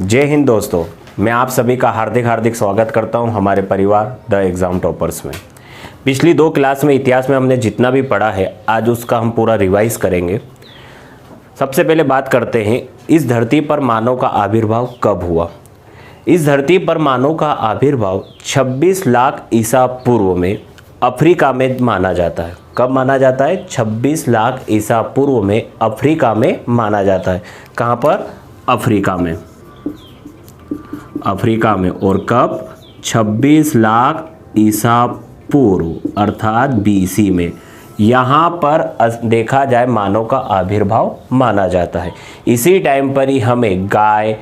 जय हिंद दोस्तों, मैं आप सभी का हार्दिक स्वागत करता हूं हमारे परिवार द एग्ज़ाम टॉपर्स में। पिछली 2 क्लास में इतिहास में हमने जितना भी पढ़ा है आज उसका हम पूरा रिवाइज करेंगे। सबसे पहले बात करते हैं, इस धरती पर मानव का आविर्भाव कब हुआ। इस धरती पर मानव का आविर्भाव 26 लाख ईसा पूर्व में अफ्रीका में माना जाता है। कब माना जाता है? 26 लाख ईसा पूर्व में अफ्रीका में माना जाता है। कहाँ पर? अफ्रीका में। अफ्रीका में। और कब? 26 लाख ईसा पूर्व अर्थात बीसी में यहाँ पर देखा जाए मानव का आविर्भाव माना जाता है। इसी टाइम पर ही हमें गाय,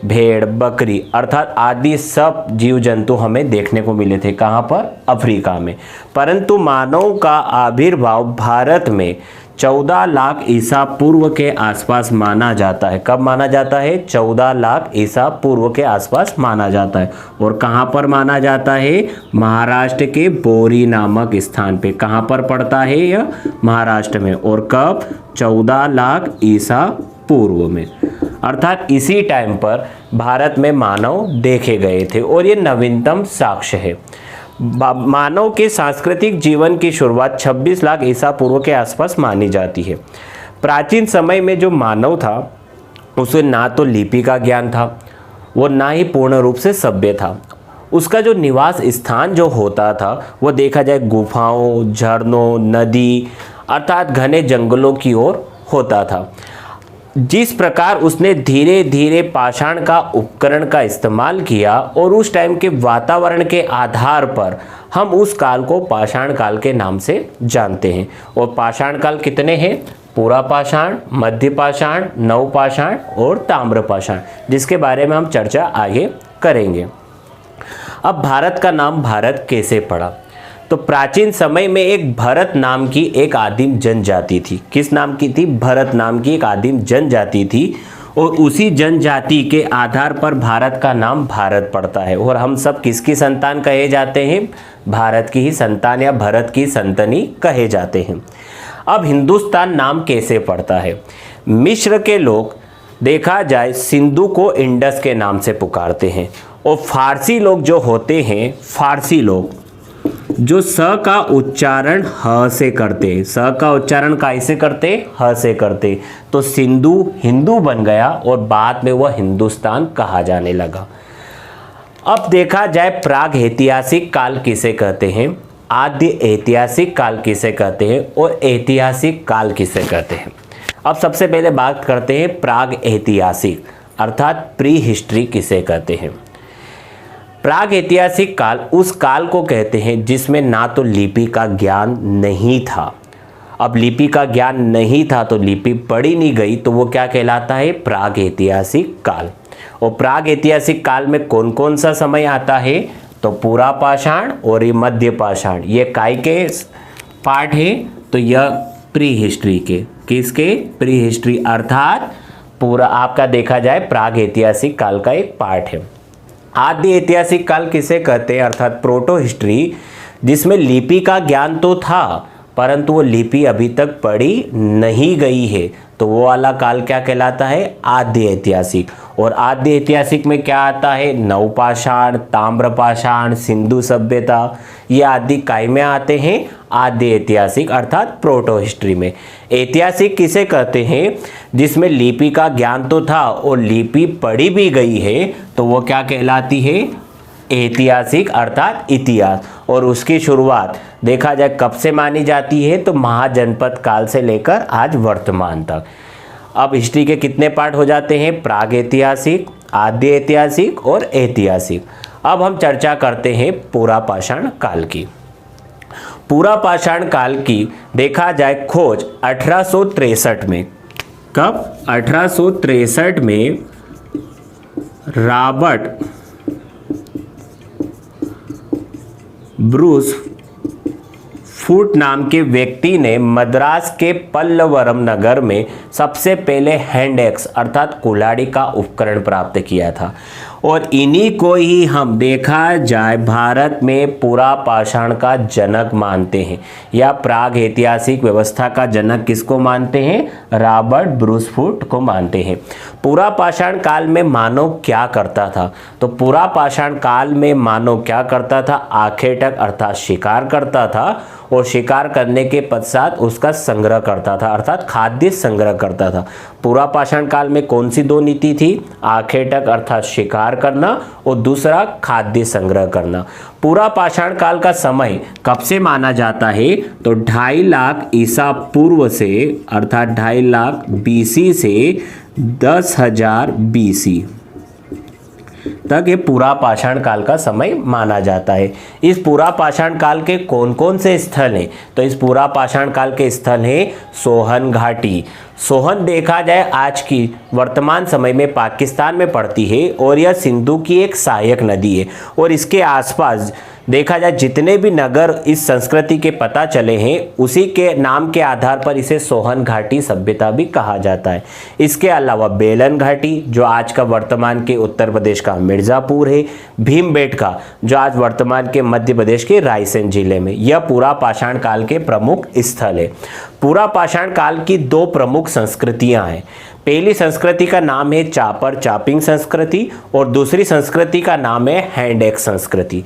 भेड़, बकरी अर्थात आदि सब जीव जंतु हमें देखने को मिले थे। कहाँ पर? अफ्रीका में। परंतु मानव का आविर्भाव भारत में 14 लाख ईसा पूर्व के आसपास माना जाता है। कब माना जाता है? 14 लाख ईसा पूर्व के आसपास माना जाता है। और कहाँ पर माना जाता है? महाराष्ट्र के बोरी नामक स्थान पे। कहाँ पर पड़ता है यह? महाराष्ट्र में। और कब? 14 लाख ईसा पूर्व में। अर्थात इसी टाइम पर भारत में मानव देखे गए थे और ये नवीनतम साक्ष्य है। मानव के सांस्कृतिक जीवन की शुरुआत 26 लाख ईसा पूर्व के आसपास मानी जाती है। प्राचीन समय में जो मानव था उसे ना तो लिपि का ज्ञान था, वो ना ही पूर्ण रूप से सभ्य था। उसका जो निवास स्थान जो होता था वो देखा जाए गुफाओं, झरनों, नदी अर्थात घने जंगलों की ओर होता था। जिस प्रकार उसने धीरे धीरे पाषाण का उपकरण का इस्तेमाल किया और उस टाइम के वातावरण के आधार पर हम उस काल को पाषाण काल के नाम से जानते हैं। और पाषाण काल कितने हैं? पूरा पाषाण, मध्य पाषाण, नव पाषाण और ताम्र पाषाण, जिसके बारे में हम चर्चा आगे करेंगे। अब भारत का नाम भारत कैसे पड़ा? तो प्राचीन समय में एक भरत नाम की एक आदिम जनजाति थी। किस नाम की थी? भरत नाम की एक आदिम जनजाति थी और उसी जनजाति के आधार पर भारत का नाम भारत पड़ता है। और हम सब किसकी संतान कहे जाते हैं? भारत की ही संतान या भरत की संतनी कहे जाते हैं। अब हिंदुस्तान नाम कैसे पड़ता है? मिस्र के लोग देखा जाए सिंधु को इंडस के नाम से पुकारते हैं और फारसी लोग जो होते हैं, फारसी लोग जो स का उच्चारण ह से करते, स का उच्चारण कैसे करते? ह से करते। तो सिंधु हिंदू बन गया और बाद में वह हिंदुस्तान कहा जाने लगा। अब देखा जाए प्राग ऐतिहासिक काल किसे कहते हैं, आद्य ऐतिहासिक काल किसे कहते हैं और ऐतिहासिक काल किसे कहते हैं। अब सबसे पहले बात करते हैं प्राग ऐतिहासिक अर्थात प्री हिस्ट्री किसे कहते हैं। प्राग ऐतिहासिक काल उस काल को कहते हैं जिसमें ना तो लिपि का ज्ञान नहीं था। अब लिपि का ज्ञान नहीं था तो लिपि पढ़ी नहीं गई, तो वो क्या कहलाता है? प्राग ऐतिहासिक काल। और प्राग ऐतिहासिक काल में कौन कौन सा समय आता है? तो पूरा पाषाण और ये मध्य पाषाण, ये काय के पार्ट है? तो यह प्री हिस्ट्री के। किसके? प्री हिस्ट्री अर्थात पूरा आपका देखा जाए प्राग ऐतिहासिक काल का एक पार्ट है। आद्य ऐतिहासिक काल किसे कहते हैं अर्थात प्रोटो हिस्ट्री, जिसमें लिपि का ज्ञान तो था परंतु वो लिपि अभी तक पढ़ी नहीं गई है, तो वो वाला काल क्या कहलाता है? आद्य ऐतिहासिक। और आद्य ऐतिहासिक में क्या आता है? नवपाषाण, ताम्रपाषाण, सिंधु सभ्यता, ये आदि काय में आते हैं? आद्य ऐतिहासिक अर्थात प्रोटो हिस्ट्री में। ऐतिहासिक किसे कहते हैं? जिसमें लिपि का ज्ञान तो था और लिपि पढ़ी भी गई है, तो वो क्या कहलाती है? ऐतिहासिक अर्थात इतिहास। और उसकी शुरुआत देखा जाए कब से मानी जाती है? तो महाजनपद काल से लेकर आज वर्तमान तक। अब हिस्ट्री के कितने पार्ट हो जाते हैं? प्राग ऐतिहासिक, आद्य ऐतिहासिक और ऐतिहासिक। अब हम चर्चा करते हैं पूरा पाषाण काल की। पूरा पाषाण काल की देखा जाए खोज 1863 में। कब? 1863 में रॉबर्ट ब्रूस फूट नाम के व्यक्ति ने मद्रास के पल्लवरम नगर में सबसे पहले हैंड एक्स अर्थात कुल्हाड़ी का उपकरण प्राप्त किया था। और इन्हीं को ही हम देखा जाए भारत में पूरा पाषाण का जनक मानते हैं, या प्राग ऐतिहासिक व्यवस्था का जनक किसको मानते हैं? रॉबर्ट ब्रूस फूट को मानते हैं। पूरा पाषाण काल में मानव क्या करता था? तो पूरा पाषाण काल में मानव क्या करता था? आखेटक अर्थात शिकार करता था, और शिकार करने के पश्चात उसका संग्रह करता था, अर्थात खाद्य संग्रह करता था। पूरा पाषाण काल में कौन सी दो नीति थी? आखेटक अर्थात शिकार करना, और दूसरा खाद्य संग्रह करना। पूरा पाषाण काल का समय कब से माना जाता है? तो 2.5 लाख ईसा पूर्व से, अर्थात 2.5 लाख BC से 10,000 BC तक ये पूरा पाषाण काल का समय माना जाता है। इस पूरा पाषाण काल के कौन कौन से स्थल हैं? तो इस पूरा पाषाण काल के स्थल हैं सोहन घाटी। सोहन देखा जाए आज की वर्तमान समय में पाकिस्तान में पड़ती है, और यह सिंधु की एक सहायक नदी है, और इसके आसपास देखा जाए जितने भी नगर इस संस्कृति के पता चले हैं, उसी के नाम के आधार पर इसे सोहन घाटी सभ्यता भी कहा जाता है। इसके अलावा बेलन घाटी जो आज का वर्तमान के उत्तर प्रदेश का मिर्ज़ापुर है, भीमबेटका जो आज वर्तमान के मध्य प्रदेश के रायसेन जिले में, यह पूरा पाषाण काल के प्रमुख स्थल है। पूरा पाषाण काल की 2 प्रमुख संस्कृतियां हैं। पहली संस्कृति का नाम है चापर चापिंग संस्कृति, और दूसरी संस्कृति का नाम है हैंड एक्स संस्कृति।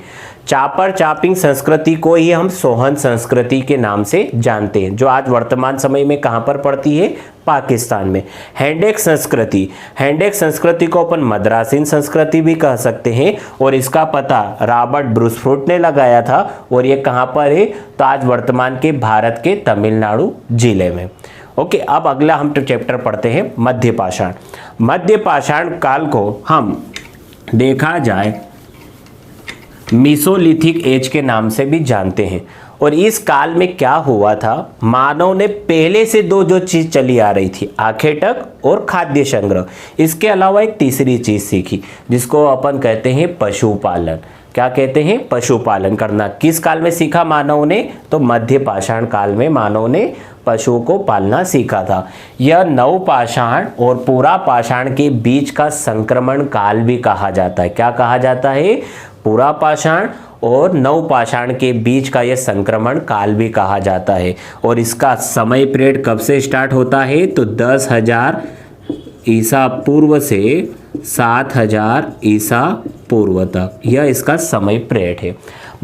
चापर चापिंग संस्कृति को ही हम सोहन संस्कृति के नाम से जानते हैं, जो आज वर्तमान समय में कहाँ पर पड़ती है? पाकिस्तान में। हैंडेक्स संस्कृति को अपन मद्रासीन संस्कृति भी कह सकते हैं, और इसका पता रॉबर्ट ब्रूस फूट ने लगाया था, और ये कहाँ पर है? तो आज वर्तमान के भारत के तमिलनाडु जिले में। ओके, अब अगला हम चैप्टर पढ़ते हैं मध्य पाषाण। मध्य पाषाण काल को हम देखा जाए मीसोलिथिक एज के नाम से भी जानते हैं। और इस काल में क्या हुआ था? मानव ने पहले से 2 जो चीज चली आ रही थी, आखेटक और खाद्य संग्रह, इसके अलावा एक तीसरी चीज सीखी जिसको अपन कहते हैं पशुपालन। क्या कहते हैं? पशुपालन करना। किस काल में सीखा मानव ने? तो मध्य पाषाण काल में मानव ने पशुओं को पालना सीखा था। यह नव पाषाण और पूरा पाषाण के बीच का संक्रमण काल भी कहा जाता है। क्या कहा जाता है? पूरा पाषाण और नव पाषाण के बीच का यह संक्रमण काल भी कहा जाता है। और इसका समय पीरियड कब से स्टार्ट होता है? तो 10,000 ईसा पूर्व से 7,000 ईसा पूर्व तक, यह इसका समय पीरियड है।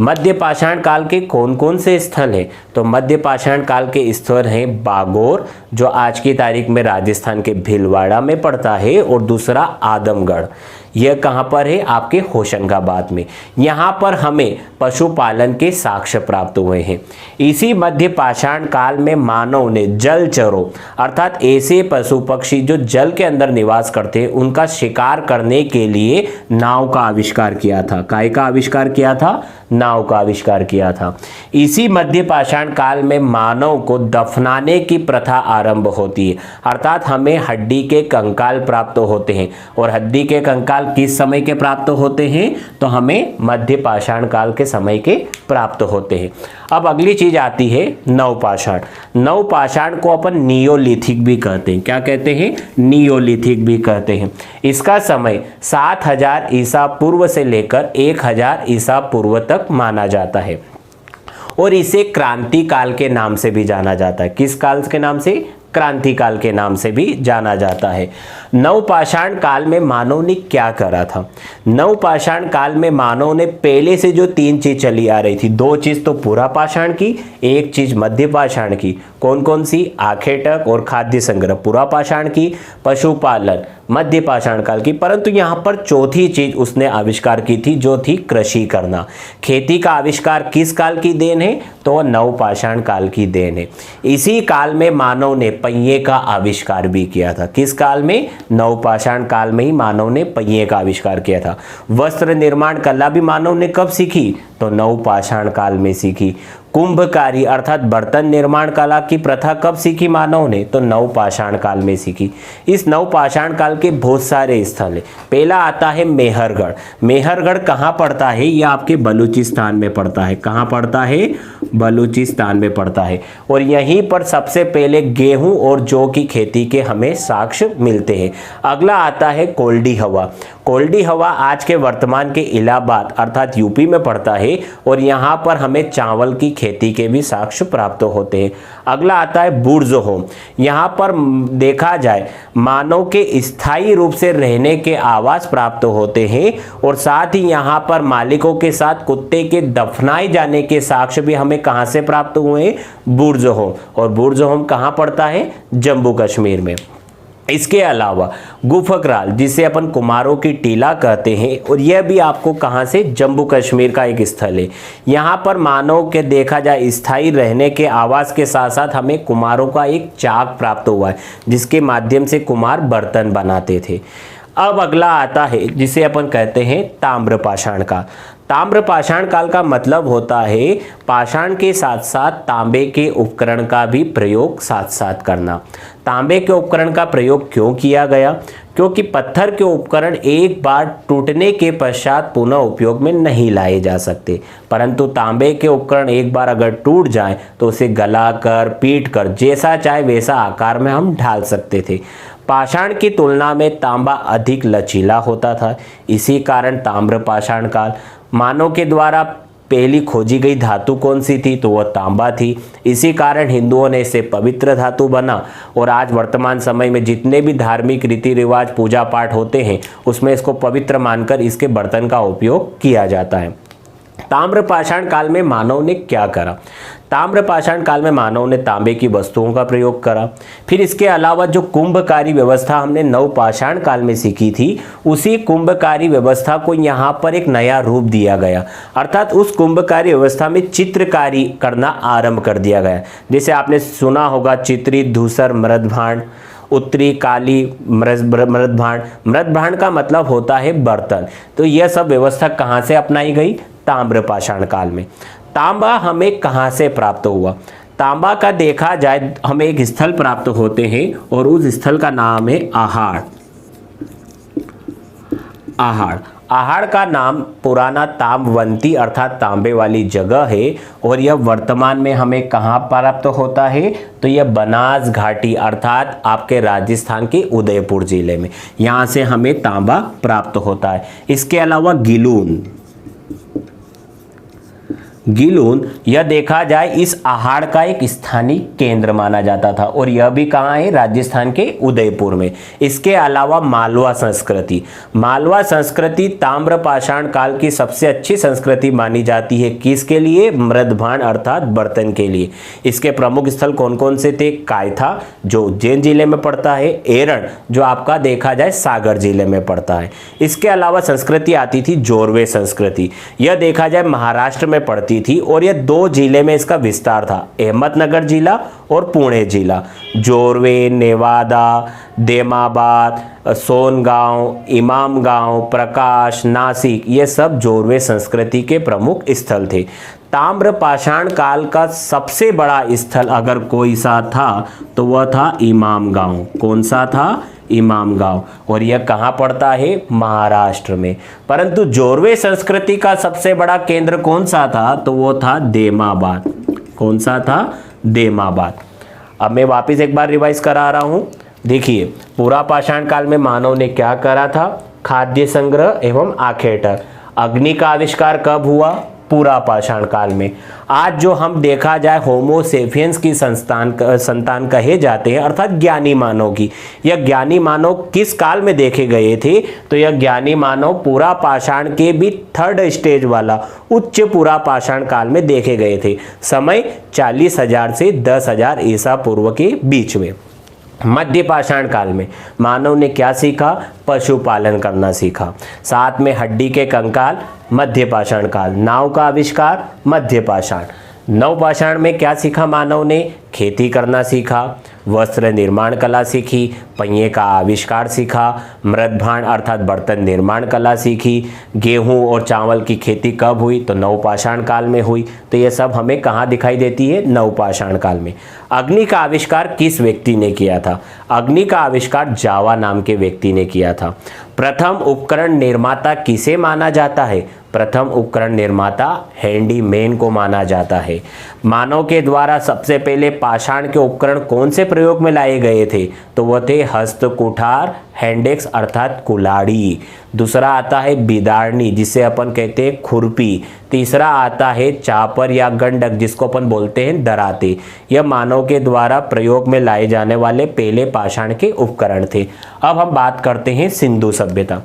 मध्य पाषाण काल के कौन कौन से स्थल हैं? तो मध्य पाषाण काल के स्थल हैं बागोर जो आज की तारीख में राजस्थान के भीलवाड़ा में पड़ता है, और दूसरा आदमगढ़, यह कहाँ पर है? आपके होशंगाबाद में। यहाँ पर हमें पशुपालन के साक्ष्य प्राप्त हुए हैं। इसी मध्य पाषाण काल में मानव ने जलचरों अर्थात ऐसे पशु पक्षी जो जल के अंदर निवास करते हैं उनका शिकार करने के लिए नाव का आविष्कार किया था। काय का आविष्कार किया था? नाव का आविष्कार किया था। इसी मध्य पाषाण काल में मानव को दफनाने की प्रथा आरंभ होती है, अर्थात हमें हड्डी के कंकाल प्राप्त होते हैं। और हड्डी के कंकाल किस समय के प्राप्त होते हैं? तो हमें मध्य पाषाण काल के समय के प्राप्त होते हैं। अब अगली चीज आती है नवपाषाण। नवपाषाण को अपन नियोलिथिक भी कहते हैं। क्या कहते हैं? नियोलिथिक भी कहते हैं। इसका समय 7,000 ईसा पूर्व से लेकर 1,000 ईसा पूर्व तक माना जाता है, और इसे क्रांति काल के नाम से भी जाना जाता है। किस काल के नाम से? क्रांति काल के नाम से भी जाना जाता है। नवपाषाण काल में मानव ने क्या करा था? नवपाषाण काल में मानव ने पहले से जो 3 चीज चली आ रही थी, 2 चीज तो पूरा पाषाण की, एक चीज मध्य पाषाण की। कौन कौन सी? आखेटक और खाद्य संग्रह पूरा पाषाण की, पशुपालन मध्य पाषाण काल की। परंतु यहाँ पर चौथी चीज उसने आविष्कार की थी जो थी कृषि करना। खेती का आविष्कार किस काल की देन है? तो नवपाषाण काल की देन है। इसी काल में मानव ने पहिए का आविष्कार भी किया था। किस काल में? नवपाषाण काल में ही मानव ने पहिए का आविष्कार किया था। वस्त्र निर्माण कला भी मानव ने कब सीखी? तो नवपाषाण काल में सीखी। कुंभकारी अर्थात बर्तन निर्माण कला की प्रथा कब सीखी मानव ने? तो नवपाषाण काल में सीखी। इस नवपाषाण काल के बहुत सारे स्थल है। पहला आता है मेहरगढ़। मेहरगढ़ कहाँ पड़ता है? यह आपके बलूचिस्तान में पड़ता है। कहाँ पड़ता है? बलूचिस्तान में पड़ता है। और यहीं पर सबसे पहले गेहूं और जौ की खेती के हमें साक्ष्य मिलते हैं। अगला आता है कोल्डी हवा। कोल्डी हवा आज के वर्तमान के इलाहाबाद अर्थात यूपी में पड़ता है और यहाँ पर हमें चावल की खेती के भी साक्ष्य प्राप्त होते हैं। अगला आता है बुर्ज होम। यहाँ पर देखा जाए मानव के स्थायी रूप से रहने के आवास प्राप्त होते हैं और साथ ही यहाँ पर मालिकों के साथ कुत्ते के दफनाए जाने के साक्ष्य भी हमें कहाँ से प्राप्त हुए हैं, बुर्ज होम। और बुर्ज होम कहाँ पड़ता है, जम्मू कश्मीर में। इसके अलावा गुफकराल जिसे अपन कुमारों की टीला कहते हैं और यह भी आपको कहाँ से, जम्मू कश्मीर का एक स्थल है। यहाँ पर मानव के देखा जाए स्थायी रहने के आवास के साथ साथ हमें कुम्हारों का एक चाक प्राप्त हुआ है जिसके माध्यम से कुम्हार बर्तन बनाते थे। अब अगला आता है जिसे अपन कहते हैं ताम्रपाषाण काल। ताम्रपाषाण काल का मतलब होता है पाषाण के साथ साथ तांबे के उपकरण का भी प्रयोग साथ साथ करना। तांबे के उपकरण का प्रयोग क्यों किया गया, क्योंकि पत्थर के उपकरण एक बार टूटने के पश्चात पुनः उपयोग में नहीं लाए जा सकते, परंतु तांबे के उपकरण एक बार अगर टूट जाएं तो उसे गलाकर पीटकर जैसा चाहे वैसा आकार में हम ढाल सकते थे। पाषाण की तुलना में तांबा अधिक लचीला होता था, इसी कारण ताम्रपाषाण काल। मानव के द्वारा पहली खोजी गई धातु कौन सी थी, तो वह तांबा थी। इसी कारण हिंदुओं ने इसे पवित्र धातु बना और आज वर्तमान समय में जितने भी धार्मिक रीति रिवाज पूजा पाठ होते हैं उसमें इसको पवित्र मानकर इसके बर्तन का उपयोग किया जाता है। ताम्रपाषाण काल में मानव ने क्या करा, ताम्रपाषाण काल में मानव ने तांबे की वस्तुओं का प्रयोग करा। फिर इसके अलावा जो कुंभकारी व्यवस्था हमने नवपाषाण काल में सीखी थी, उसी कुंभकारी व्यवस्था को यहाँ पर एक नया रूप दिया गया, अर्थात उस कुंभकारी व्यवस्था में चित्रकारी करना आरंभ कर दिया गया। जैसे आपने सुना होगा चित्रित, धूसर, मृदभांड, उत्तरी, काली, मृदभांड। मृदभांड का मतलब होता है बर्तन। तो यह सब व्यवस्था कहाँ से अपनाई गई, ताम्रपाषाण काल में। तांबा हमें कहाँ से प्राप्त हुआ, तांबा का देखा जाए हमें एक स्थल प्राप्त होते हैं और उस स्थल का नाम है आहाड़। आहाड़, आहाड़ का नाम पुराना ताम्बवंती अर्थात तांबे वाली जगह है और यह वर्तमान में हमें कहाँ प्राप्त होता है, तो यह बनास घाटी अर्थात आपके राजस्थान के उदयपुर जिले में, यहाँ से हमें तांबा प्राप्त होता है। इसके अलावा गिलून, गिलून यह देखा जाए इस आहाड़ का एक स्थानीय केंद्र माना जाता था और यह भी कहाँ है, राजस्थान के उदयपुर में। इसके अलावा मालवा संस्कृति, मालवा संस्कृति ताम्रपाषाण काल की सबसे अच्छी संस्कृति मानी जाती है। किसके लिए, मृदभांड अर्थात बर्तन के लिए। इसके प्रमुख स्थल कौन कौन से थे, कायथा जो उज्जैन जिले में पड़ता है, एरण जो आपका देखा जाए सागर जिले में पड़ता है। इसके अलावा संस्कृति आती थी जोरवे संस्कृति, यह देखा जाए महाराष्ट्र में पड़ती थी और यह 2 जिले में इसका विस्तार था, अहमदनगर जिला और पुणे जिला। जोरवे, नेवादा, देमाबाद, सोनगांव, इमामगांव, प्रकाश, नासिक ये सब जोरवे संस्कृति के प्रमुख स्थल थे। ताम्रपाषाण काल का सबसे बड़ा स्थल अगर कोई सा था तो वह था इमामगांव। कौन सा था, इमामगांव, और यह कहाँ पड़ता है, महाराष्ट्र में। परंतु जोरवे संस्कृति का सबसे बड़ा केंद्र कौन सा था, तो वो था देमाबाद। कौन सा था, देमाबाद। अब मैं वापस एक बार रिवाइज करा रहा हूँ। देखिए पूरा पाषाण काल में मानव ने क्या करा था, खाद्य संग्रह एवं आखेटर। अग्नि का आविष्कार कब हुआ, पूरा पाषाण काल में। आज जो हम देखा जाए होमो सेपियंस की संतान कहे जाते हैं अर्थात ज्ञानी मानव की, यह ज्ञानी मानव किस काल में देखे गए थे, तो यह ज्ञानी मानव पूरा पाषाण के भी 3rd स्टेज वाला उच्च पूरा पाषाण काल में देखे गए थे। समय 40,000 से 10,000 ईसा पूर्व के बीच में। मध्य पाषाण काल में मानव ने क्या सीखा, पशुपालन करना सीखा। साथ में हड्डी के कंकाल, मध्य पाषाण काल। नाव का आविष्कार, मध्य पाषाण। नवपाषाण में क्या सीखा मानव ने, खेती करना सीखा, वस्त्र निर्माण कला सीखी, पहिए का आविष्कार सीखा, मृदभांड अर्थात बर्तन निर्माण कला सीखी। गेहूं और चावल की खेती कब हुई, तो नवपाषाण काल में हुई। तो ये सब हमें कहाँ दिखाई देती है, नवपाषाण काल में। अग्नि का आविष्कार किस व्यक्ति ने किया था, अग्नि का आविष्कार जावा नाम के व्यक्ति ने किया था। प्रथम उपकरण निर्माता किसे माना जाता है, प्रथम उपकरण निर्माता हैंडीमैन को माना जाता है। मानव के द्वारा सबसे पहले पाषाण के उपकरण कौन से प्रयोग में लाए गए थे? तो वह थे हस्त कुठार, हैंडेक्स अर्थात कुल्हाड़ी। दूसरा आता है बिदारनी, जिसे अपन कहते हैं खुरपी। तीसरा आता है चापर या गंडक, जिसको अपन बोलते हैं दराते। यह मानव के द्वारा प्रयोग में लाए जाने वाले पहले पाषाण के उपकरण थे। अब हम बात करते हैं सिंधु सभ्यता।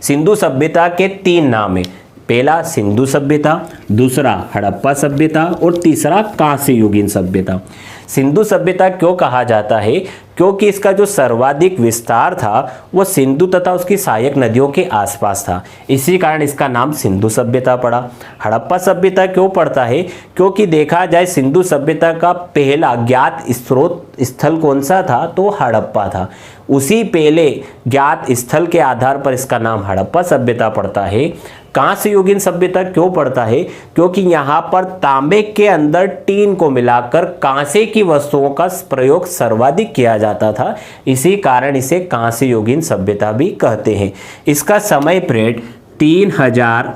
सिंधु सभ्यता के 3 नाम हैं। पहला सिंधु सभ्यता, दूसरा हड़प्पा सभ्यता और तीसरा कांस्य युगीन सभ्यता। सिंधु सभ्यता क्यों कहा जाता है? क्योंकि इसका जो सर्वाधिक विस्तार था वो सिंधु तथा उसकी सहायक नदियों के आसपास था, इसी कारण इसका नाम सिंधु सभ्यता पड़ा। हड़प्पा सभ्यता क्यों पड़ता है? क्योंकि देखा जाए सिंधु सभ्यता का पहला ज्ञात स्रोत स्थल कौन सा था? तो हड़प्पा था। उसी पहले ज्ञात स्थल के आधार पर इसका नाम हड़प्पा सभ्यता पड़ता है। कांस्य युगीन सभ्यता क्यों पड़ता है? क्योंकि यहाँ पर तांबे के अंदर टीन को मिलाकर कांसे की वस्तुओं का प्रयोग सर्वाधिक किया जाता था, इसी कारण इसे कांस्य युगीन सभ्यता भी कहते हैं। इसका समय पीरियड 3000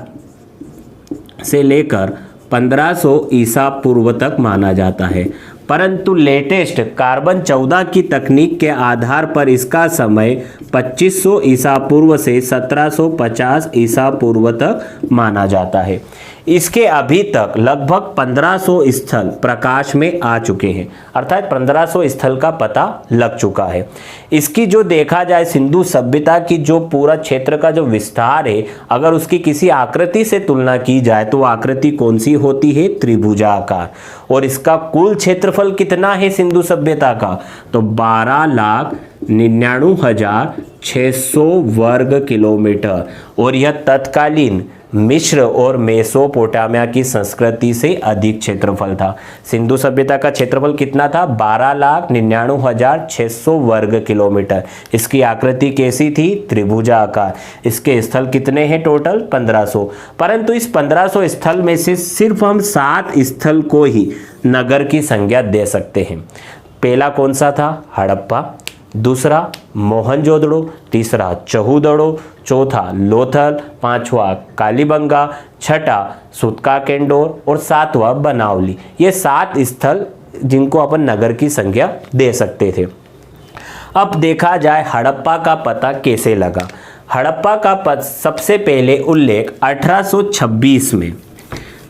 से लेकर 1500 ईसा पूर्व तक माना जाता है, परंतु लेटेस्ट कार्बन 14 की तकनीक के आधार पर इसका समय 2500 ईसा पूर्व से 1750 ईसा पूर्व तक माना जाता है। इसके अभी तक लगभग 1500 स्थल प्रकाश में आ चुके हैं, अर्थात 1500 स्थल का पता लग चुका है। इसकी जो देखा जाए सिंधु सभ्यता की जो पूरा क्षेत्र का जो विस्तार है, अगर उसकी किसी आकृति से तुलना की जाए तो आकृति कौन सी होती है? त्रिभुजाकार। और इसका कुल क्षेत्रफल कितना है सिंधु सभ्यता का? तो 12,99,600 वर्ग किलोमीटर। और यह तत्कालीन मिस्र और मेसोपोटामिया की संस्कृति से अधिक क्षेत्रफल था। सिंधु सभ्यता का क्षेत्रफल कितना था? 12,99,600 वर्ग किलोमीटर। इसकी आकृति कैसी थी? त्रिभुजाकार। इसके स्थल कितने हैं टोटल? 1500। परंतु इस 1500 स्थल में से सिर्फ हम 7 स्थल को ही नगर की संज्ञा दे सकते हैं। पहला कौन सा था? हड़प्पा। दूसरा मोहनजोदड़ो, तीसरा चहूदड़ो, चौथा लोथल, पांचवा कालीबंगा, छठा सुतका केंडोर और सातवां बनावली। ये 7 स्थल जिनको अपन नगर की संज्ञा दे सकते थे। अब देखा जाए हड़प्पा का पता कैसे लगा। हड़प्पा का सबसे पहले उल्लेख 1826 में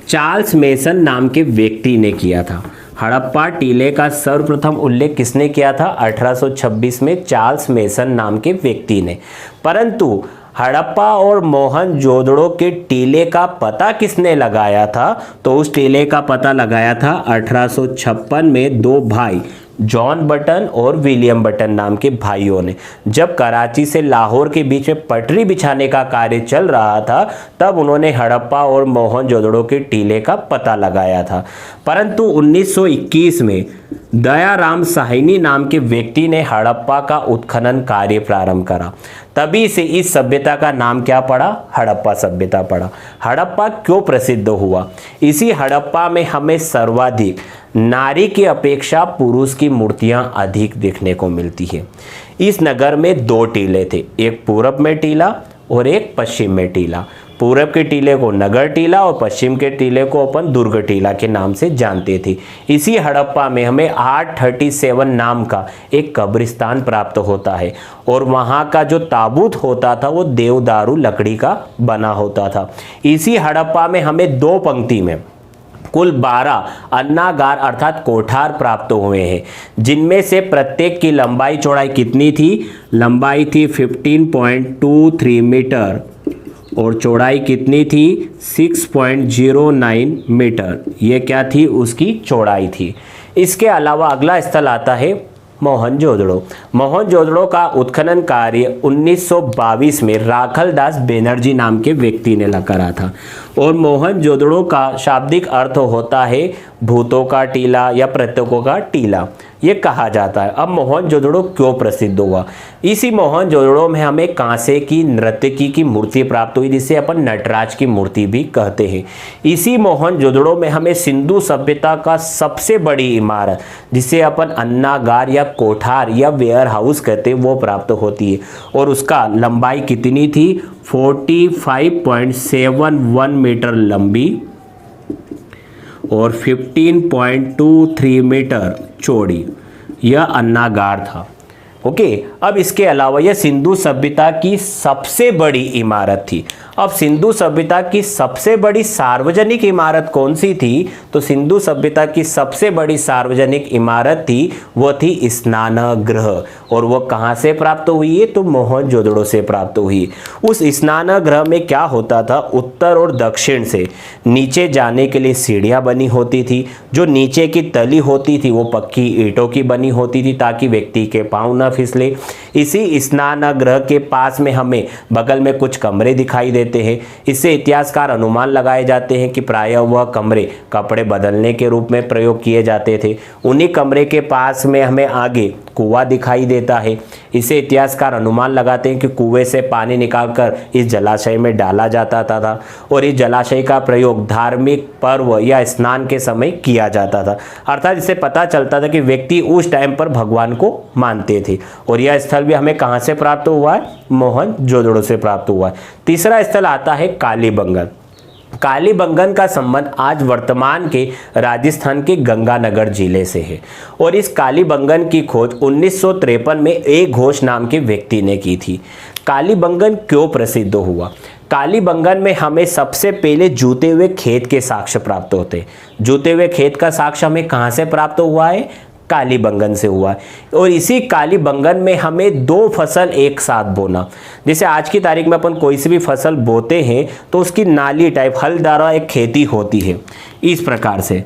चार्ल्स मेसन नाम के व्यक्ति ने किया था। हड़प्पा टीले का सर्वप्रथम उल्लेख किसने किया था? 1826 में चार्ल्स मेसन नाम के व्यक्ति ने। परंतु हड़प्पा और मोहनजोदड़ो के टीले का पता किसने लगाया था? तो उस टीले का पता लगाया था 1856 में 2 भाई जॉन बटन और विलियम बटन नाम के भाइयों ने। जब कराची से लाहौर के बीच में पटरी बिछाने का कार्य चल रहा था, तब उन्होंने हड़प्पा और मोहनजोदड़ो के टीले का पता लगाया था। परंतु 1921 में दयाराम साहनी नाम के व्यक्ति ने हड़प्पा का उत्खनन कार्य प्रारंभ करा। तभी से इस सभ्यता का नाम क्या पड़ा? हड़प्पा सभ्यता पड़ा। हड़प्पा क्यों प्रसिद्ध हुआ? इसी हड़प्पा में हमें सर्वाधिक नारी की अपेक्षा पुरुष की मूर्तियां अधिक देखने को मिलती है। इस नगर में 2 टीले थे, एक पूरब में टीला और एक पश्चिम में टीला। पूरब के टीले को नगर टीला और पश्चिम के टीले को अपन दुर्ग टीला के नाम से जानते थे। इसी हड़प्पा में हमें 837 नाम का एक कब्रिस्तान प्राप्त होता है और वहाँ का जो ताबूत होता था वो देवदारू लकड़ी का बना होता था। इसी हड़प्पा में हमें 2 पंक्ति में कुल 12 अन्नागार अर्थात कोठार प्राप्त हुए हैं, जिनमें से प्रत्येक की लंबाई चौड़ाई कितनी थी? लंबाई थी 15.23 मीटर और चौड़ाई कितनी थी? 6.09 मीटर। ये क्या थी? उसकी चौड़ाई थी। इसके अलावा अगला स्थल आता है मोहनजोदड़ो। मोहनजोदड़ो का उत्खनन कार्य 1922 में राखलदास बैनर्जी नाम के व्यक्ति ने करा था और मोहनजोदड़ो का शाब्दिक अर्थ होता है भूतों का टीला या प्रतीकों का टीला ये कहा जाता है। अब मोहनजोदड़ो क्यों प्रसिद्ध हुआ? इसी मोहनजोदड़ो में हमें कांसे की नर्तकी की मूर्ति प्राप्त हुई, जिसे अपन नटराज की मूर्ति भी कहते हैं। इसी मोहनजोदड़ो में हमें सिंधु सभ्यता का सबसे बड़ी इमारत, जिसे अपन अन्नागार या कोठार या वेयर हाउस कहते हैं, वो प्राप्त होती है। और उसका लंबाई कितनी थी? 45.71 मीटर लंबी और 15.23 मीटर चौड़ी यह अन्नागार था। ओके, अब इसके अलावा यह सिंधु सभ्यता की सबसे बड़ी इमारत थी। अब सिंधु सभ्यता की सबसे बड़ी सार्वजनिक इमारत कौन सी थी? तो सिंधु सभ्यता की सबसे बड़ी सार्वजनिक इमारत थी वो थी स्नानगृह। और वो कहाँ से प्राप्त हुई है? तो मोहनजोदड़ो से प्राप्त हुई। उस स्नानगृह में क्या होता था? उत्तर और दक्षिण से नीचे जाने के लिए सीढ़ियाँ बनी होती थी। जो नीचे की तली होती थी वो पक्की ईंटों की बनी होती थी ताकि व्यक्ति के पाँव न फिसले। इसी स्नानगृह के पास में हमें बगल में कुछ कमरे दिखाई देते हैं। इससे इतिहासकार अनुमान लगाए जाते हैं कि प्रायः वह कमरे कपड़े बदलने के रूप में प्रयोग किए जाते थे। उन्हीं कमरे के पास में हमें आगे कुआं दिखाई देता है। इसे इतिहासकार अनुमान लगाते हैं कि कुएं से पानी निकालकर इस जलाशय में डाला जाता था और इस जलाशय का प्रयोग धार्मिक पर्व या स्नान के समय किया जाता था। अर्थात इससे पता चलता था कि व्यक्ति उस टाइम पर भगवान को मानते थे। और यह स्थल भी हमें कहाँ से प्राप्त हुआ है? मोहनजोदड़ो से प्राप्त हुआ है। तीसरा स्थल आता है कालीबंगन। कालीबंगन का संबंध आज वर्तमान के राजस्थान के गंगानगर जिले से है। और इस कालीबंगन की खोज 1953 में ए घोष नाम के व्यक्ति ने की थी। कालीबंगन क्यों प्रसिद्ध हुआ? कालीबंगन में हमें सबसे पहले जूते हुए खेत के साक्ष्य प्राप्त होते हैं। जूते हुए खेत का साक्ष्य हमें कहाँ से प्राप्त हुआ है? कालीबंगन से हुआ है। और इसी कालीबंगन में हमें 2 फसल एक साथ बोना, जैसे आज की तारीख में अपन कोई सी भी फसल बोते हैं तो उसकी नाली टाइप हल द्वारा एक खेती होती है इस प्रकार से,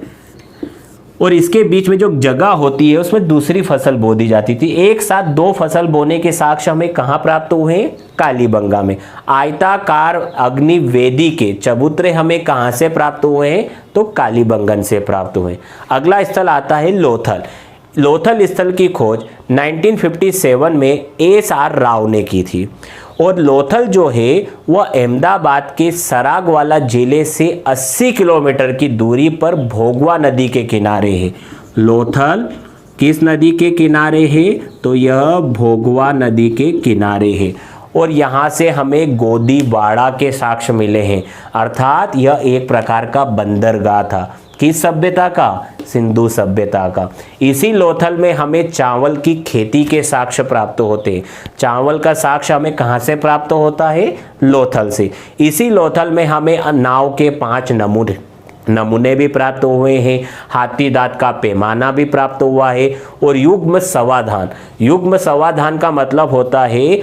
और इसके बीच में जो जगह होती है उसमें दूसरी फसल बो दी जाती थी। एक साथ 2 फसल बोने के साक्ष्य हमें कहाँ प्राप्त हुए हैं? कालीबंगा में। आयताकार अग्निवेदी के चबूतरे हमें कहाँ से प्राप्त हुए हैं? तो कालीबंगन से प्राप्त हुए। अगला स्थल आता है लोथल। लोथल स्थल की खोज 1957 में एस.आर. राव ने की थी। और लोथल जो है वह अहमदाबाद के सरागवाला जिले से 80 किलोमीटर की दूरी पर भोगवा नदी के किनारे है। लोथल किस नदी के किनारे है? तो यह भोगवा नदी के किनारे है। और यहाँ से हमें गोदीवाड़ा के साक्ष्य मिले हैं, अर्थात यह एक प्रकार का बंदरगाह था। किस सभ्यता का? सिंधु सभ्यता का। इसी लोथल में हमें चावल की खेती के साक्ष्य प्राप्त होते हैं। चावल का साक्ष्य हमें कहाँ से प्राप्त होता है? लोथल से। इसी लोथल में हमें नाव के 5 नमूने भी प्राप्त हुए हैं। हाथी दांत का पैमाना भी प्राप्त हुआ है। और युग्म समाधान। युग्म समाधान का मतलब होता है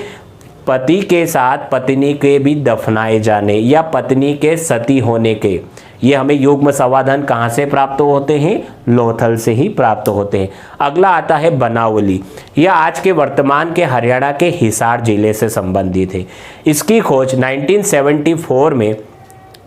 पति के साथ पत्नी के भी दफनाए जाने या पत्नी के सती होने के। ये हमें युग्म समाधान कहाँ से प्राप्त होते हैं? लोथल से ही प्राप्त होते हैं। अगला आता है बनावली। यह आज के वर्तमान के हरियाणा के हिसार जिले से संबंधित है। इसकी खोज 1974 में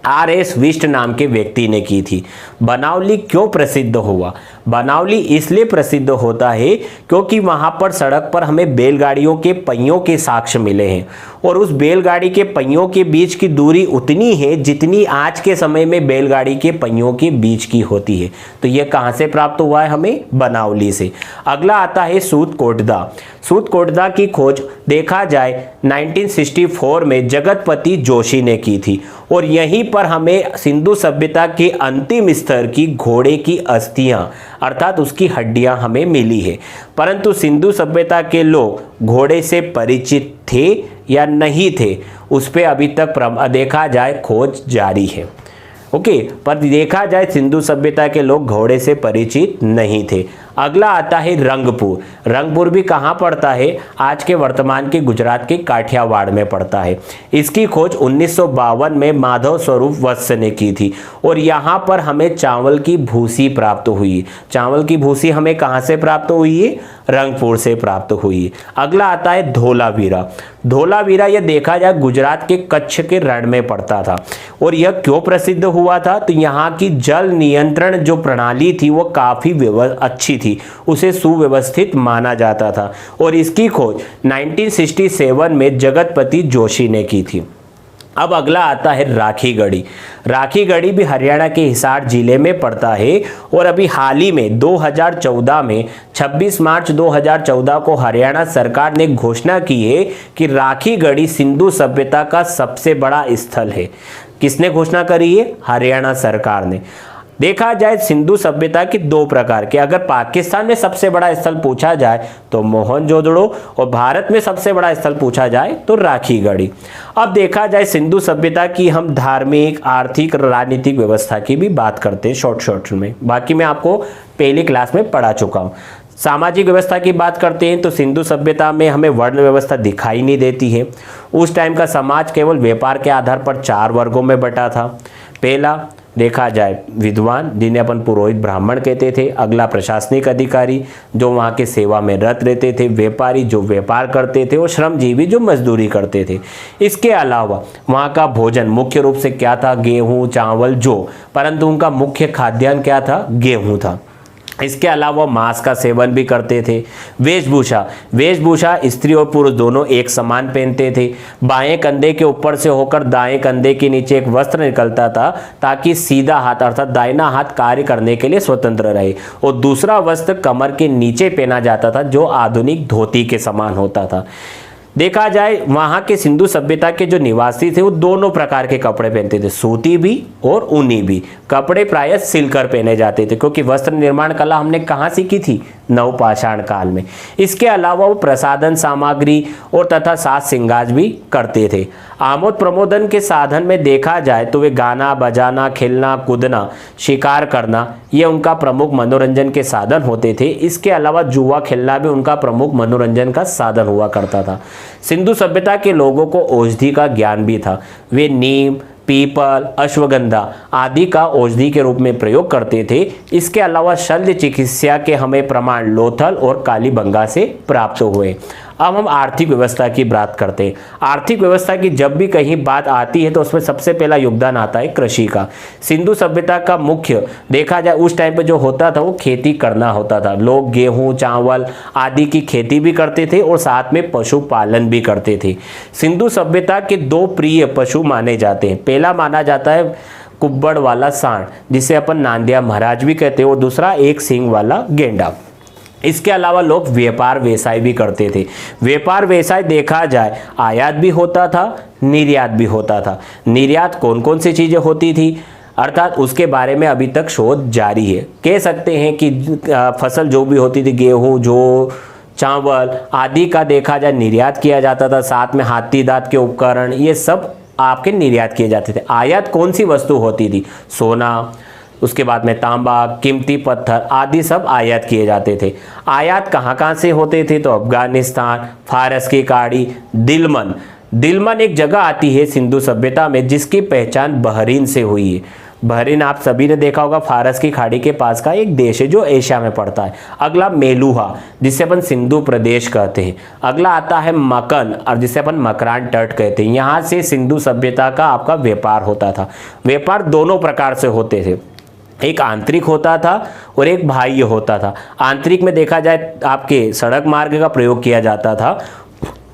R.S. विष्ट नाम के व्यक्ति ने की थी। बनावली क्यों प्रसिद्ध हुआ? बनावली इसलिए प्रसिद्ध होता है क्योंकि वहाँ पर सड़क पर हमें बैलगाड़ियों के पहियों के साक्ष्य मिले हैं। और उस बैलगाड़ी के पहियों के बीच की दूरी उतनी है जितनी आज के समय में बैलगाड़ी के पहियों के बीच की होती है। तो यह कहाँ से प्राप्त हुआ है? हमें बनावली से। अगला आता है सूतकोटदा। सूतकोटदा की खोज देखा जाए 1964 में जगतपति जोशी ने की थी। और यहीं पर हमें सिंधु सभ्यता के अंतिम स्तर की घोड़े की अस्थियां अर्थात उसकी हड्डियां हमें मिली है। परंतु सिंधु सभ्यता के लोग घोड़े से परिचित थे या नहीं थे, उस पर अभी तक देखा जाए खोज जारी है। ओके, पर देखा जाए सिंधु सभ्यता के लोग घोड़े से परिचित नहीं थे। अगला आता है रंगपुर। रंगपुर भी कहाँ पड़ता है? आज के वर्तमान के गुजरात के काठियावाड़ में पड़ता है। इसकी खोज 1952 में माधव स्वरूप वत्स ने की थी। और यहाँ पर हमें चावल की भूसी प्राप्त हुई। चावल की भूसी हमें कहाँ से प्राप्त हुई है? रंगपुर से प्राप्त हुई। अगला आता है धोलावीरा। धोलावीरा यह देखा जाए गुजरात के कच्छ के रण में पड़ता था। और यह क्यों प्रसिद्ध हुआ था? तो यहाँ की जल नियंत्रण जो प्रणाली थी वो काफ़ी अच्छी थी, उसे सुव्यवस्थित माना जाता था। और इसकी खोज 1967 में जगतपति जोशी ने की थी। अब अगला आता है राखीगढ़ी। राखीगढ़ी भी हरियाणा के हिसार जिले में पड़ता है। और अभी हाल ही में 2014 में 26 मार्च 2014 को हरियाणा सरकार ने घोषणा की है कि राखीगढ़ी सिंधु सभ्यता का सबसे बड़ा स्थल है। किसने घोषणा करी है? हरियाणा सरकार ने। देखा जाए सिंधु सभ्यता की दो प्रकार के, अगर पाकिस्तान में सबसे बड़ा स्थल पूछा जाए तो मोहनजोदड़ो, और भारत में सबसे बड़ा स्थल पूछा जाए तो राखीगढ़ी। अब देखा जाए सिंधु सभ्यता की हम धार्मिक, आर्थिक, राजनीतिक व्यवस्था की भी बात करते हैं शॉर्ट में। बाकी मैं आपको पहली क्लास में पढ़ा चुका हूँ। सामाजिक व्यवस्था की बात करते हैं तो सिंधु सभ्यता में हमें वर्ण व्यवस्था दिखाई नहीं देती है। उस टाइम का समाज केवल व्यापार के आधार पर 4 वर्गों में बटा था। पहला देखा जाए विद्वान, जिन्हें अपन पुरोहित ब्राह्मण कहते थे। अगला प्रशासनिक अधिकारी जो वहाँ के सेवा में रत रहते थे। व्यापारी जो व्यापार करते थे। और श्रमजीवी जो मजदूरी करते थे। इसके अलावा वहाँ का भोजन मुख्य रूप से क्या था? गेहूँ, चावल, जौ, परंतु उनका मुख्य खाद्यान्न क्या था? गेहूँ था। इसके अलावा मांस का सेवन भी करते थे। वेशभूषा स्त्री और पुरुष दोनों एक समान पहनते थे। बाएं कंधे के ऊपर से होकर दाएं कंधे के नीचे एक वस्त्र निकलता था ताकि सीधा हाथ अर्थात दाहिना हाथ कार्य करने के लिए स्वतंत्र रहे। और दूसरा वस्त्र कमर के नीचे पहना जाता था जो आधुनिक धोती के समान होता था। देखा जाए वहाँ के सिंधु सभ्यता के जो निवासी थे वो दोनों प्रकार के कपड़े पहनते थे, सूती भी और ऊनी भी। कपड़े प्रायः सिलकर पहने जाते थे क्योंकि वस्त्र निर्माण कला हमने कहाँ सीखी थी? नवपाषाण काल में। इसके अलावा वो प्रसाधन सामग्री और तथा साज श्रृंगार भी करते थे। आमोद प्रमोदन के साधन में देखा जाए तो वे गाना बजाना, खेलना कूदना, शिकार करना ये उनका प्रमुख मनोरंजन के साधन होते थे। इसके अलावा जुआ खेलना भी उनका प्रमुख मनोरंजन का साधन हुआ करता था। सिंधु सभ्यता के लोगों को औषधि का ज्ञान भी था। वे नीम, पीपल, अश्वगंधा आदि का औषधि के रूप में प्रयोग करते थे। इसके अलावा शल्य चिकित्सा के हमें प्रमाण लोथल और कालीबंगा से प्राप्त हुए। अब हम आर्थिक व्यवस्था की बात करते हैं। आर्थिक व्यवस्था की जब भी कहीं बात आती है तो उसमें सबसे पहला योगदान आता है कृषि का। सिंधु सभ्यता का मुख्य देखा जाए उस टाइम पे जो होता था वो खेती करना होता था। लोग गेहूं, चावल आदि की खेती भी करते थे और साथ में पशुपालन भी करते थे। सिंधु सभ्यता के 2 प्रिय पशु माने जाते हैं। पहला माना जाता है कुब्बड़ वाला सांड, जिसे अपन नांदिया महाराज भी कहते हैं, और दूसरा एक सींग वाला गेंडा। इसके अलावा लोग व्यापार व्यवसाय भी करते थे। व्यापार व्यवसाय देखा जाए आयात भी होता था, निर्यात भी होता था। निर्यात कौन कौन सी चीज़ें होती थी अर्थात उसके बारे में अभी तक शोध जारी है। कह सकते हैं कि फसल जो भी होती थी, गेहूँ, जौ, चावल आदि का देखा जाए निर्यात किया जाता था। साथ में हाथी दांत के उपकरण ये सब आपके निर्यात किए जाते थे। आयात कौन सी वस्तु होती थी? सोना, उसके बाद में तांबा, कीमती पत्थर आदि सब आयात किए जाते थे। आयात कहाँ कहाँ से होते थे? तो अफगानिस्तान, फारस की खाड़ी, दिलमन एक जगह आती है सिंधु सभ्यता में जिसकी पहचान बहरीन से हुई है। बहरीन आप सभी ने देखा होगा, फारस की खाड़ी के पास का एक देश है जो एशिया में पड़ता है। अगला मेलुहा जिसे अपन सिंधु प्रदेश कहते हैं। अगला आता है मकन और जिसे अपन मकरान तट कहते हैं। यहाँ से सिंधु सभ्यता का आपका व्यापार होता था। व्यापार दोनों प्रकार से होते थे, एक आंतरिक होता था और एक बाह्य होता था। आंतरिक में देखा जाए आपके सड़क मार्ग का प्रयोग किया जाता था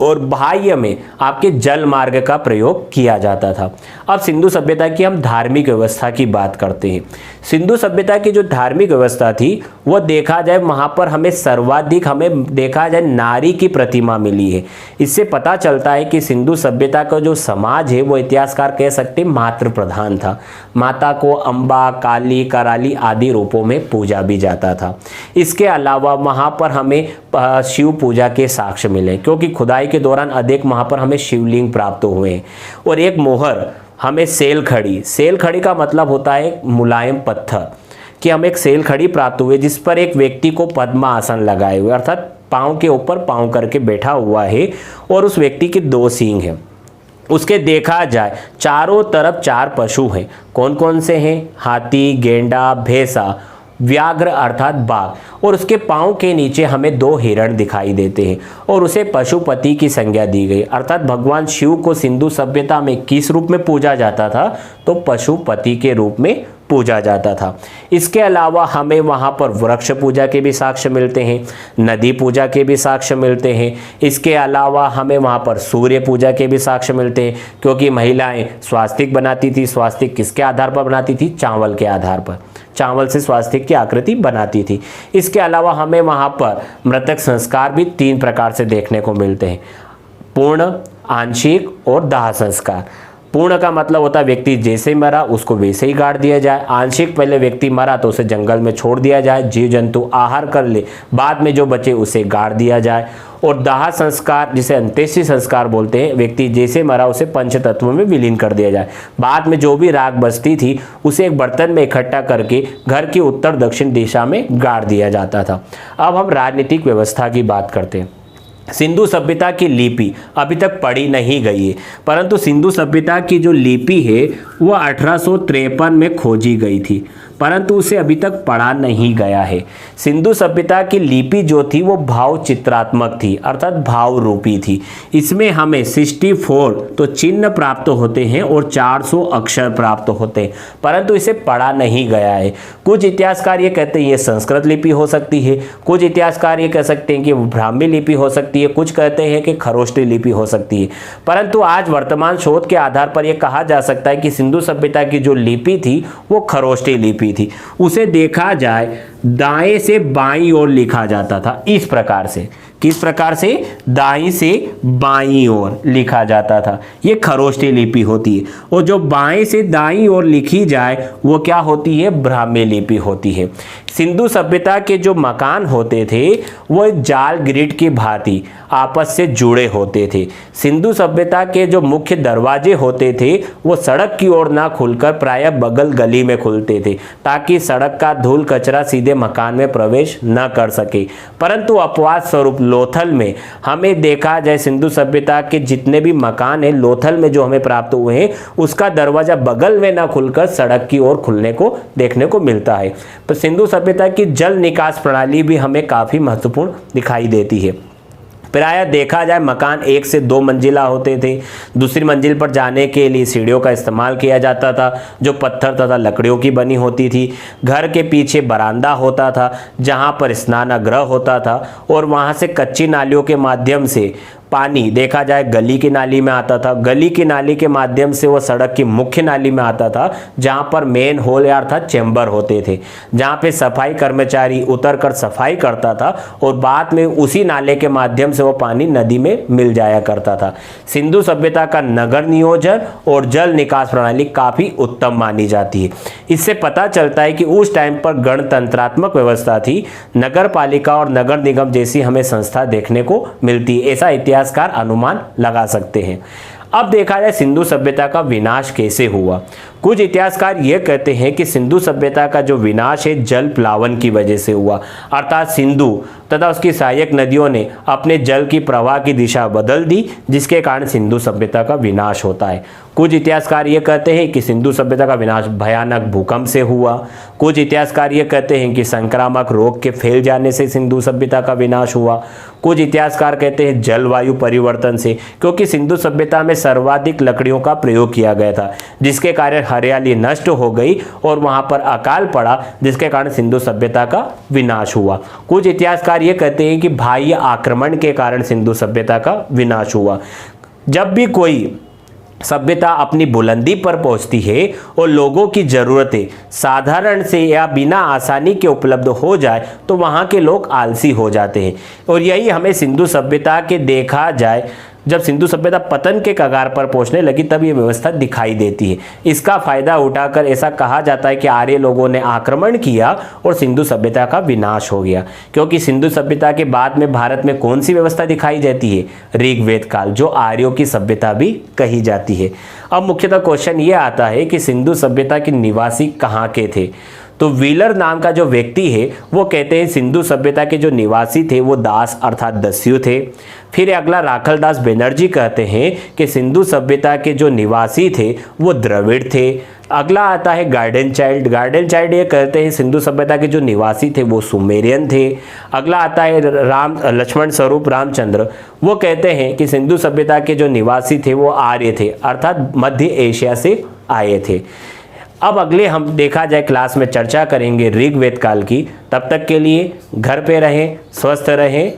और बाह्य में आपके जल मार्ग का प्रयोग किया जाता था। अब सिंधु सभ्यता की हम धार्मिक व्यवस्था की बात करते हैं। सिंधु सभ्यता की जो धार्मिक व्यवस्था थी वो देखा जाए वहाँ पर हमें सर्वाधिक हमें देखा जाए नारी की प्रतिमा मिली है। इससे पता चलता है कि सिंधु सभ्यता का जो समाज है वो इतिहासकार कह सकते हैं मातृ प्रधान था। माता को अम्बा, काली, कराली आदि रूपों में पूजा भी जाता था। इसके अलावा वहाँ पर हमें शिव पूजा के साक्ष्य मिले क्योंकि खुदाई के दौरान अधिक वहाँ पर हमें शिवलिंग प्राप्त हुए। और एक मोहर हमें सेल खड़ी का मतलब होता है मुलायम पत्थर, कि हमें एक सेल खड़ी प्राप्त हुए जिस पर एक व्यक्ति को पद्मासन लगाए हुए अर्थात पाँव के ऊपर पाँव करके बैठा हुआ है और उस व्यक्ति के 2 सींग हैं। उसके देखा जाए चारों तरफ 4 पशु हैं। कौन कौन से हैं? हाथी, गेंडा, भैंसा व्याघ्र अर्थात बाघ, और उसके पाँव के नीचे हमें 2 हिरण दिखाई देते हैं और उसे पशुपति की संज्ञा दी गई। अर्थात भगवान शिव को सिंधु सभ्यता में किस रूप में पूजा जाता था? तो पशुपति के रूप में पूजा जाता था। इसके अलावा हमें वहाँ पर वृक्ष पूजा के भी साक्ष्य मिलते हैं, नदी पूजा के भी साक्ष्य मिलते हैं। इसके अलावा हमें वहाँ पर सूर्य पूजा के भी साक्ष्य मिलते हैं, क्योंकि महिलाएं स्वास्तिक बनाती थी। स्वास्तिक किसके आधार पर बनाती थी? चावल के आधार पर, चावल से स्वास्तिक की आकृति बनाती थी। इसके अलावा हमें वहाँ पर मृतक संस्कार भी 3 प्रकार से देखने को मिलते हैं, पूर्ण, आंशिक और दाह संस्कार। पूर्ण का मतलब होता है व्यक्ति जैसे मरा उसको वैसे ही गाड़ दिया जाए। आंशिक, पहले व्यक्ति मरा तो उसे जंगल में छोड़ दिया जाए, जीव जंतु आहार कर ले, बाद में जो बचे उसे गाड़ दिया जाए। और दाह संस्कार, जिसे अंत्येष्टि संस्कार बोलते हैं, व्यक्ति जैसे मरा उसे पंच तत्वों में विलीन कर दिया जाए। बाद में जो भी राख बचती थी उसे एक बर्तन में इकट्ठा करके घर की उत्तर दक्षिण दिशा में गाड़ दिया जाता था। अब हम राजनीतिक व्यवस्था की बात करते हैं। सिंधु सभ्यता की लिपि अभी तक पढ़ी नहीं गई है, परंतु सिंधु सभ्यता की जो लिपि है वो 1853 में खोजी गई थी, परंतु उसे अभी तक पढ़ा नहीं गया है। सिंधु सभ्यता की लिपि जो थी वो भाव चित्रात्मक थी, अर्थात भाव रूपी थी। इसमें हमें 64 तो चिन्ह प्राप्त होते हैं और 400 अक्षर प्राप्त होते हैं, परंतु इसे पढ़ा नहीं गया है। कुछ इतिहासकार ये कहते हैं ये संस्कृत लिपि हो सकती है, कुछ इतिहासकार ये कह सकते हैं कि ब्राह्मी लिपि हो सकती है, कुछ कहते हैं कि खरोष्टी लिपि हो सकती है। परंतु आज वर्तमान शोध के आधार पर यह कहा जा सकता है कि सिंधु सभ्यता की जो लिपि थी वो खरोष्टी लिपि थी। उसे देखा जाए दाएं से बाईं ओर लिखा जाता था, इस प्रकार से। किस प्रकार से? दाईं से बाईं ओर लिखा जाता था, ये खरोष्टी लिपि होती है। और जो बाएं से दाईं ओर लिखी जाए वो क्या होती है? ब्राह्मी लिपि होती है। सिंधु सभ्यता के जो मकान होते थे वो जाल ग्रिड की भांति आपस से जुड़े होते थे। सिंधु सभ्यता के जो मुख्य दरवाजे होते थे वो सड़क की ओर ना खुलकर प्रायः बगल गली में खुलते थे, ताकि सड़क का धूल कचरा सीधे मकान में प्रवेश न कर सके। परंतु अपवाद स्वरूप लोथल में हमें देखा जाए, सिंधु सभ्यता के जितने भी मकान हैं लोथल में जो हमें प्राप्त हुए हैं, उसका दरवाजा बगल में ना खुलकर सड़क की ओर खुलने को देखने को मिलता है। तो सिंधु सभ्यता की जल निकास प्रणाली भी हमें काफ़ी महत्वपूर्ण दिखाई देती है। प्रायः देखा जाए मकान 1 से 2 मंजिला होते थे। दूसरी मंजिल पर जाने के लिए सीढ़ियों का इस्तेमाल किया जाता था, जो पत्थर तथा लकड़ियों की बनी होती थी। घर के पीछे बरामदा होता था जहां पर स्नानगृह होता था, और वहां से कच्ची नालियों के माध्यम से पानी देखा जाए गली की नाली में आता था। गली की नाली के माध्यम से वो सड़क की मुख्य नाली में आता था, जहां पर मेन होल या अर्थात चैम्बर होते थे, जहां पे सफाई कर्मचारी उतरकर सफाई करता था और बाद में उसी नाले के माध्यम से वो पानी नदी में मिल जाया करता था। सिंधु सभ्यता का नगर नियोजन और जल निकास प्रणाली काफ़ी उत्तम मानी जाती है। इससे पता चलता है कि उस टाइम पर गणतंत्रात्मक व्यवस्था थी, नगर पालिका और नगर निगम जैसी हमें संस्था देखने को मिलती है, ऐसा इतिहासकार अनुमान लगा सकते हैं। अब देखा जाए सिंधु सभ्यता का विनाश कैसे हुआ। कुछ इतिहासकार ये कहते हैं कि सिंधु सभ्यता का जो विनाश है जल प्लावन की वजह से हुआ, अर्थात सिंधु तथा उसकी सहायक नदियों ने अपने जल की प्रवाह की दिशा बदल दी, जिसके कारण सिंधु सभ्यता का विनाश होता है। कुछ इतिहासकार ये कहते हैं कि सिंधु सभ्यता का विनाश भयानक भूकंप से हुआ। कुछ इतिहासकार ये कहते हैं कि संक्रामक रोग के फैल जाने से सिंधु सभ्यता का विनाश हुआ। कुछ इतिहासकार कहते हैं जलवायु परिवर्तन से, क्योंकि सिंधु सभ्यता में सर्वाधिक लकड़ियों का प्रयोग किया गया था, जिसके कारण हरियाली नष्ट हो गई और वहां पर अकाल पड़ा, जिसके कारण सिंधु सभ्यता का विनाश हुआ। कुछ इतिहासकार ये कहते हैं कि बाह्य आक्रमण के कारण सिंधु सभ्यता का विनाश हुआ। जब भी कोई सभ्यता अपनी बुलंदी पर पहुंचती है और लोगों की ज़रूरतें साधारण से या बिना आसानी के उपलब्ध हो जाए तो वहाँ के लोग आलसी हो जाते हैं, और यही हमें सिंधु सभ्यता के देखा जाए। जब सिंधु सभ्यता पतन के कगार पर पहुंचने लगी तब ये व्यवस्था दिखाई देती है। इसका फायदा उठाकर ऐसा कहा जाता है कि आर्य लोगों ने आक्रमण किया और सिंधु सभ्यता का विनाश हो गया, क्योंकि सिंधु सभ्यता के बाद में भारत में कौन सी व्यवस्था दिखाई देती है? ऋग्वेद काल, जो आर्यों की सभ्यता भी कही जाती है। अब मुख्यतः क्वेश्चन ये आता है कि सिंधु सभ्यता के निवासी कहाँ के थे? तो व्हीलर नाम का जो व्यक्ति है वो कहते हैं सिंधु सभ्यता के जो निवासी थे वो दास अर्थात दस्यु थे। फिर अगला राखलदास बनर्जी कहते हैं कि सिंधु सभ्यता के जो निवासी थे वो द्रविड़ थे। अगला आता है गार्डन चाइल्ड। गार्डन चाइल्ड ये कहते हैं सिंधु सभ्यता के जो निवासी थे वो सुमेरियन थे। अगला आता है लक्ष्मण स्वरूप रामचंद्र। वो कहते हैं कि सिंधु सभ्यता के जो निवासी थे वो आर्य थे, अर्थात मध्य एशिया से आए थे। अब अगले हम देखा जाए क्लास में चर्चा करेंगे ऋग्वेद काल की। तब तक के लिए घर पे रहें, स्वस्थ रहें।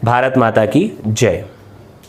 भारत माता की जय।